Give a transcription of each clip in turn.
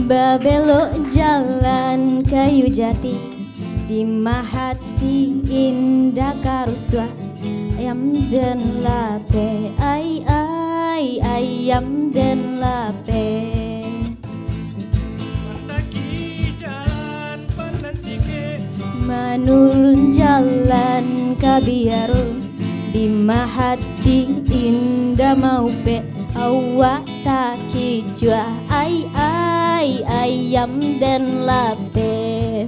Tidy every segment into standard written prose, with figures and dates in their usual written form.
Babelok jalan kayu jati, di mahati indah karuswa. Ayam dan lape, ayam dan lape. Menurun jalan kabiaro, di mahati indah mau pe awak tak kijua. Ayam dan lape.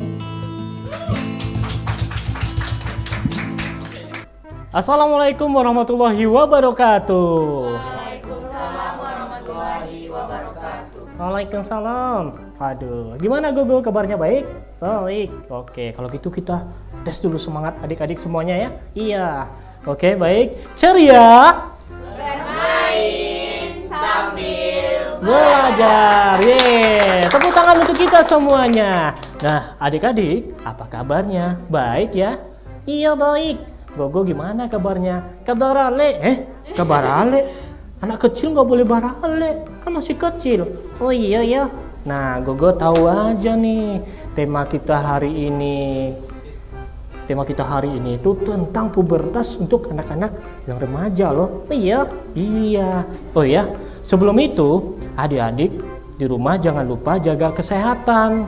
Assalamualaikum warahmatullahi wabarakatuh. Waalaikumsalam warahmatullahi wabarakatuh. Waalaikumsalam. Aduh, gimana Gogo, kabarnya baik? Baik. Oke, kalau gitu kita tes dulu semangat adik-adik semuanya ya. Iya. Oke, baik. Ceria. Bermain sambil Belajar. Yeay. Tepuk tangan untuk kita semuanya. Nah, adik-adik, apa kabarnya? Baik ya? Iya, baik. Gogo gimana kabarnya? Kabar ale? Kabar ale? Anak kecil nggak boleh barale, kan masih kecil. Oh iya ya. Nah, Gogo tahu aja nih tema kita hari ini. Tema kita hari ini itu tentang pubertas untuk anak-anak yang remaja loh. Oh iya? Iya. Oh iya, sebelum itu adik-adik di rumah jangan lupa jaga kesehatan.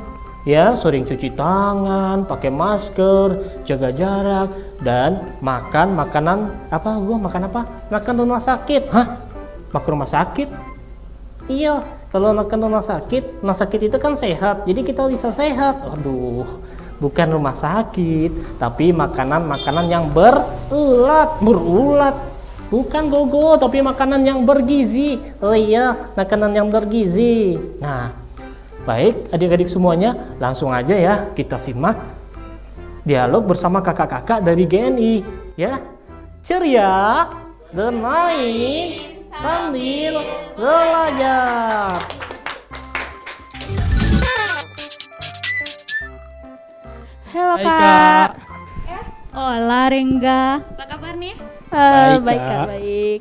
Ya, sering cuci tangan, pakai masker, jaga jarak, dan makan makanan apa? Gua makan apa? Makan rumah sakit. Hah? Makan rumah sakit? Iya, kalau makan rumah sakit itu kan sehat. Jadi kita bisa sehat. Aduh, bukan rumah sakit, tapi makanan-makanan yang berulat. Bukan Gogo, tapi makanan yang bergizi. Oh iya, makanan yang bergizi. Nah, baik, adik-adik semuanya, langsung aja ya kita simak dialog bersama kakak-kakak dari GNI ya. Ceria, bermain sambil belajar. Halo Hai, Kak. Kak. Hola Rengga. Apa kabar nih? Baik, Baik Kak. Kak, baik.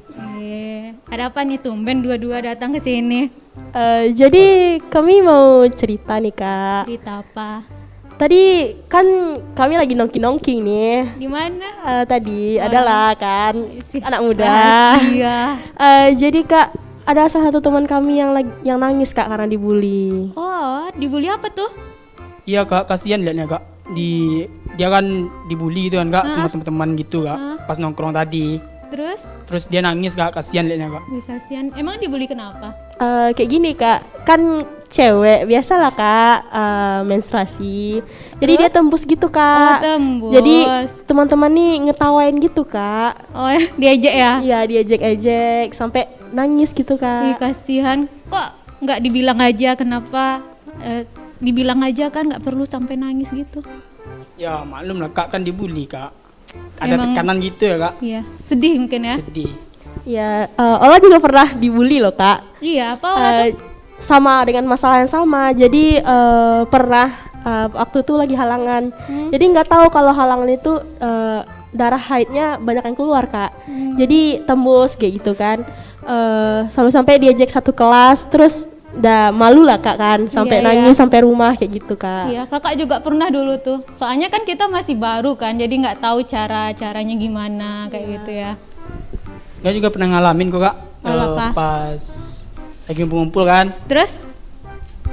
Ada apa nih tumben dua-dua datang ke sini? Jadi kami mau cerita nih Kak. Cerita apa? Tadi kan kami lagi nongki-nongking nih. Di mana? Tadi adalah kan Si anak muda. rahasia. Jadi Kak, ada salah satu teman kami yang nangis Kak karena dibully. Oh, dibully apa tuh? Iya Kak, kasihan liatnya Kak. Dia kan dibully gitu kan Kak sama teman-teman gitu Kak. Pas nongkrong tadi. Terus Dia nangis Kak, kasihan liatnya Kak. wih, kasihan. Emang dibully kenapa? Kayak gini Kak, kan cewek biasalah Kak menstruasi. Jadi dia tembus gitu Kak. Oh, tembus. Jadi teman-teman nih ngetawain gitu Kak. Oh, diajak ya? Iya, diejek-ejek sampai nangis gitu Wih, Kak. kasihan. Kok nggak dibilang aja kenapa? Dibilang aja kan nggak perlu sampai nangis gitu. Ya maklum lah Kak, kan dibully Kak. Ada Emang- tekanan gitu ya Kak. Iya, sedih mungkin ya. Sedih. Ya, Ola juga pernah dibully loh Kak. Iya, apa Ola tuh? Sama dengan masalah yang sama. Jadi pernah waktu itu lagi halangan. Jadi nggak tahu kalau halangan itu darah haidnya banyak yang keluar Kak. Jadi tembus kayak gitu kan. Sampai-sampai diajak satu kelas, terus udah malu lah Kak kan, sampai Iya, nangis sampai rumah kayak gitu Kak. Iya, kakak juga pernah dulu tuh. Soalnya kan kita masih baru kan, jadi nggak tahu caranya gimana kayak gitu ya. Dia juga pernah ngalamin kok Kak. Hal apa? Pas lagi ngumpul kan. Terus?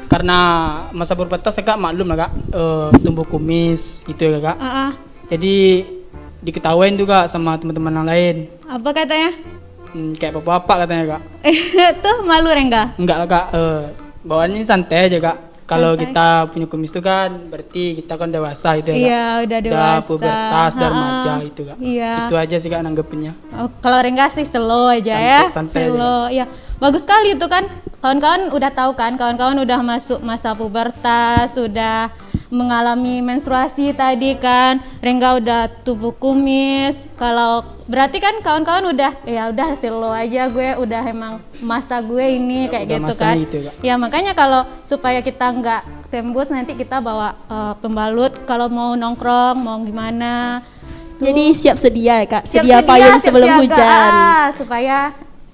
Karena masa pubertas ya Kak, maklum lah Kak. Tumbuh kumis gitu ya Kak. Jadi diketawain tuh Kak sama teman-teman yang lain. Apa katanya? Kayak bapak-bapak katanya Kak. Tuh malu Rengga? Enggak lah Kak, bawaannya santai aja Kak. Kalau Santai. kita punya kumis itu kan berarti kita kan dewasa gitu ya Kak. Iya, udah dewasa. Udah pubertas, udah remaja itu Kak. Iya. Itu aja sih Kak nanggepinnya. Oh, kalau Rengga sih slow aja Santai- ya. santai aja. Slow. Ya, bagus sekali itu kan. Kawan-kawan udah tahu kan, kawan-kawan udah masuk masa pubertas, sudah mengalami menstruasi tadi kan. Rengga udah tubuh kumis. Kalau berarti kan kawan-kawan udah ya udah slow aja, gue udah emang masa gue ini kayak udah gitu masanya kan. itu, Kak. Ya makanya kalau supaya kita nggak tembus nanti kita bawa pembalut kalau mau nongkrong, mau gimana. Jadi siap sedia ya Kak, Siap-sedia, sedia payung sebelum siap-siaga, hujan. supaya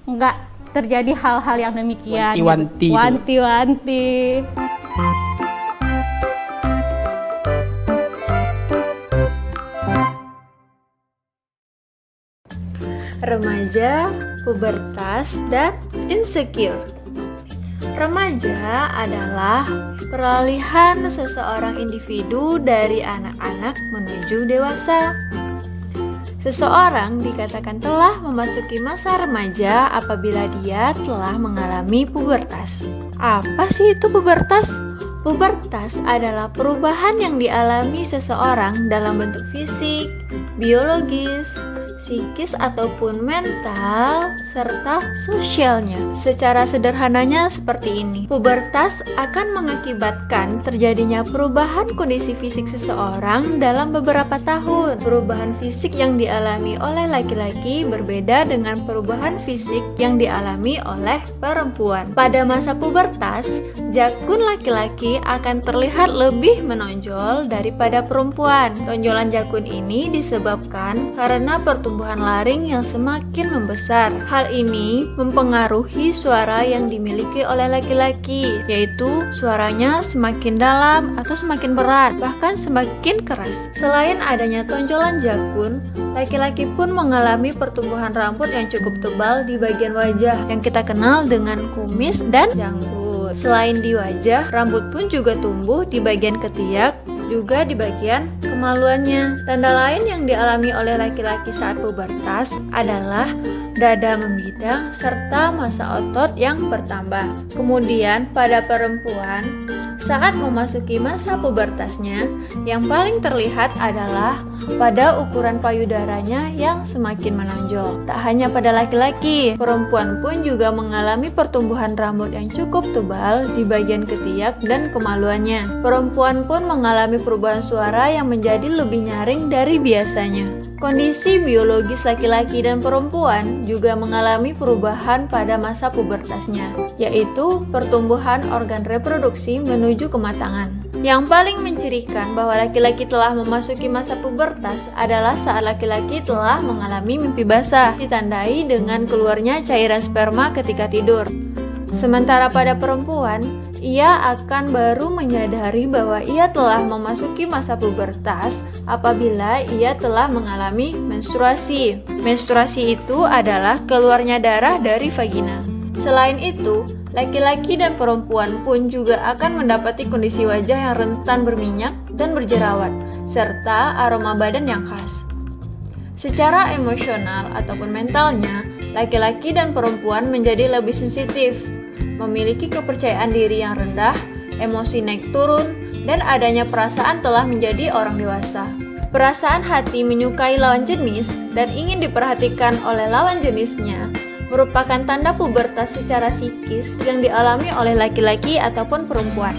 nggak terjadi hal-hal yang demikian. Wanti-wanti gitu. Wanti-wanti. Remaja, pubertas, dan insecure. Remaja adalah peralihan seseorang individu dari anak-anak menuju dewasa. Seseorang dikatakan telah memasuki masa remaja apabila dia telah mengalami pubertas. Apa sih itu pubertas? Pubertas adalah perubahan yang dialami seseorang dalam bentuk fisik, biologis, psikis ataupun mental, serta sosialnya. Secara sederhananya seperti ini. Pubertas akan mengakibatkan terjadinya perubahan kondisi fisik seseorang dalam beberapa tahun. Perubahan fisik yang dialami oleh laki-laki berbeda dengan perubahan fisik yang dialami oleh perempuan. Pada masa pubertas, jakun laki-laki akan terlihat lebih menonjol daripada perempuan. Tonjolan jakun ini disebabkan karena pertumbuhan laring yang semakin membesar. Hal ini mempengaruhi suara yang dimiliki oleh laki-laki, yaitu suaranya semakin dalam atau semakin berat, bahkan semakin keras. Selain adanya tonjolan jakun, laki-laki pun mengalami pertumbuhan rambut yang cukup tebal di bagian wajah yang kita kenal dengan kumis dan janggut. Selain di wajah, rambut pun juga tumbuh di bagian ketiak, juga di bagian kemaluannya. Tanda lain yang dialami oleh laki-laki saat pubertas adalah dada membidang serta massa otot yang bertambah. Kemudian pada perempuan, saat memasuki masa pubertasnya, yang paling terlihat adalah pada ukuran payudaranya yang semakin menonjol. Tak hanya pada laki-laki, perempuan pun juga mengalami pertumbuhan rambut yang cukup tebal di bagian ketiak dan kemaluannya. Perempuan pun mengalami perubahan suara yang menjadi lebih nyaring dari biasanya. Kondisi biologis laki-laki dan perempuan juga mengalami perubahan pada masa pubertasnya, yaitu pertumbuhan organ reproduksi menuju kematangan. Yang paling mencirikan bahwa laki-laki telah memasuki masa pubertas adalah saat laki-laki telah mengalami mimpi basah, ditandai dengan keluarnya cairan sperma ketika tidur. Sementara pada perempuan, ia akan baru menyadari bahwa ia telah memasuki masa pubertas apabila ia telah mengalami menstruasi. Menstruasi itu adalah keluarnya darah dari vagina. Selain itu, laki-laki dan perempuan pun juga akan mendapati kondisi wajah yang rentan berminyak dan berjerawat, serta aroma badan yang khas. Secara emosional ataupun mentalnya, laki-laki dan perempuan menjadi lebih sensitif, memiliki kepercayaan diri yang rendah, emosi naik turun, dan adanya perasaan telah menjadi orang dewasa. Perasaan hati menyukai lawan jenis dan ingin diperhatikan oleh lawan jenisnya merupakan tanda pubertas secara psikis yang dialami oleh laki-laki ataupun perempuan.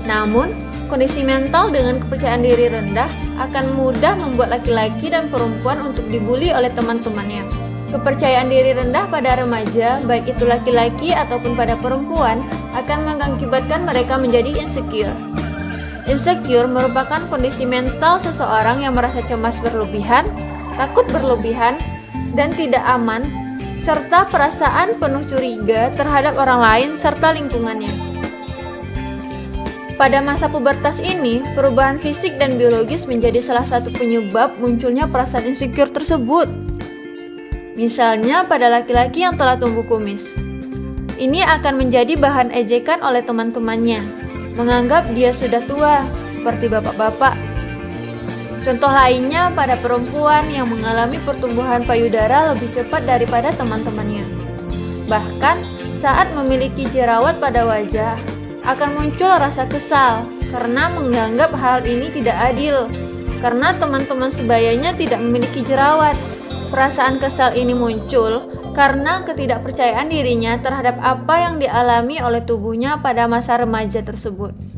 Namun, kondisi mental dengan kepercayaan diri rendah akan mudah membuat laki-laki dan perempuan untuk dibully oleh teman-temannya. Kepercayaan diri rendah pada remaja, baik itu laki-laki ataupun pada perempuan, akan mengakibatkan mereka menjadi insecure. Insecure merupakan kondisi mental seseorang yang merasa cemas berlebihan, takut berlebihan, dan tidak aman, serta perasaan penuh curiga terhadap orang lain serta lingkungannya. Pada masa pubertas ini, perubahan fisik dan biologis menjadi salah satu penyebab munculnya perasaan insecure tersebut. Misalnya pada laki-laki yang telah tumbuh kumis. Ini akan menjadi bahan ejekan oleh teman-temannya, menganggap dia sudah tua, seperti bapak-bapak. Contoh lainnya pada perempuan yang mengalami pertumbuhan payudara lebih cepat daripada teman-temannya. Bahkan saat memiliki jerawat pada wajah, akan muncul rasa kesal karena menganggap hal ini tidak adil, karena teman-teman sebayanya tidak memiliki jerawat. Perasaan kesal ini muncul karena ketidakpercayaan dirinya terhadap apa yang dialami oleh tubuhnya pada masa remaja tersebut.